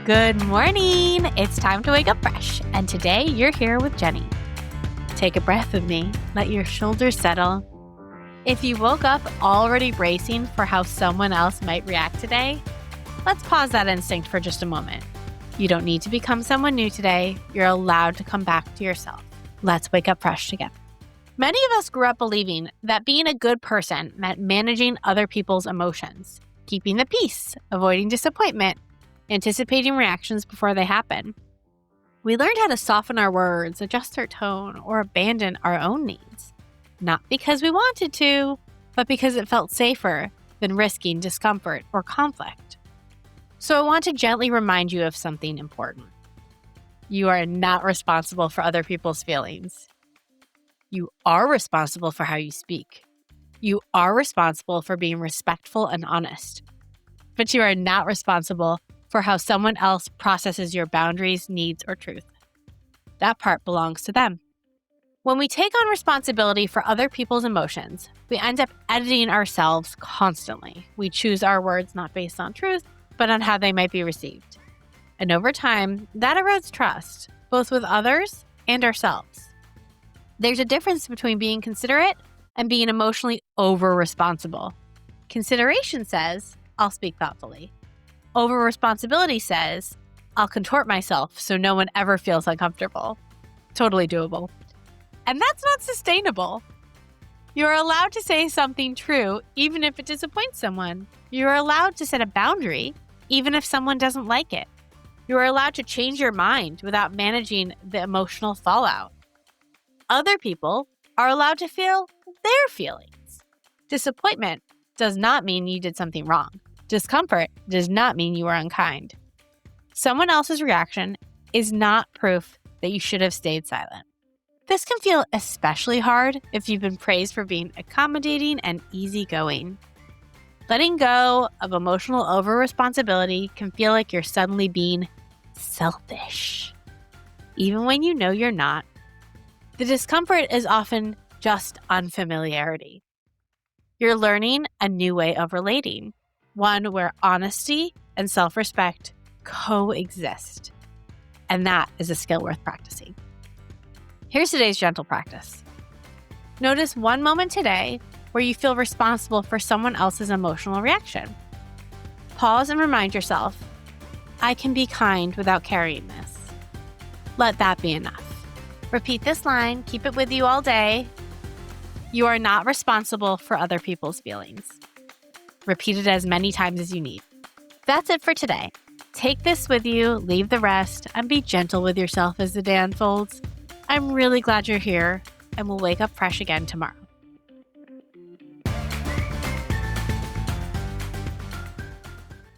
Good morning. It's time to wake up fresh. And today you're here with Jenny. Take a breath with me. Let your shoulders settle. If you woke up already bracing for how someone else might react today, let's pause that instinct for just a moment. You don't need to become someone new today. You're allowed to come back to yourself. Let's wake up fresh together. Many of us grew up believing that being a good person meant managing other people's emotions, keeping the peace, avoiding disappointment, anticipating reactions before they happen. We learned how to soften our words, adjust our tone, or abandon our own needs. Not because we wanted to, but because it felt safer than risking discomfort or conflict. So I want to gently remind you of something important. You are not responsible for other people's feelings. You are responsible for how you speak. You are responsible for being respectful and honest. But you are not responsible for how someone else processes your boundaries, needs, or truth. That part belongs to them. When we take on responsibility for other people's emotions, we end up editing ourselves constantly. We choose our words not based on truth, but on how they might be received. And over time, that erodes trust, both with others and ourselves. There's a difference between being considerate and being emotionally over-responsible. Consideration says, I'll speak thoughtfully. Over-responsibility says, I'll contort myself so no one ever feels uncomfortable. Totally doable. And that's not sustainable. You're allowed to say something true even if it disappoints someone. You're allowed to set a boundary even if someone doesn't like it. You're allowed to change your mind without managing the emotional fallout. Other people are allowed to feel their feelings. Disappointment does not mean you did something wrong. Discomfort does not mean you are unkind. Someone else's reaction is not proof that you should have stayed silent. This can feel especially hard if you've been praised for being accommodating and easygoing. Letting go of emotional over-responsibility can feel like you're suddenly being selfish, even when you know you're not. The discomfort is often just unfamiliarity. You're learning a new way of relating, one where honesty and self-respect coexist. And that is a skill worth practicing. Here's today's gentle practice. Notice one moment today where you feel responsible for someone else's emotional reaction. Pause and remind yourself, I can be kind without carrying this. Let that be enough. Repeat this line, keep it with you all day. You are not responsible for other people's feelings. Repeat it as many times as you need. That's it for today. Take this with you, leave the rest, and be gentle with yourself as the day unfolds. I'm really glad you're here, and we'll wake up fresh again tomorrow.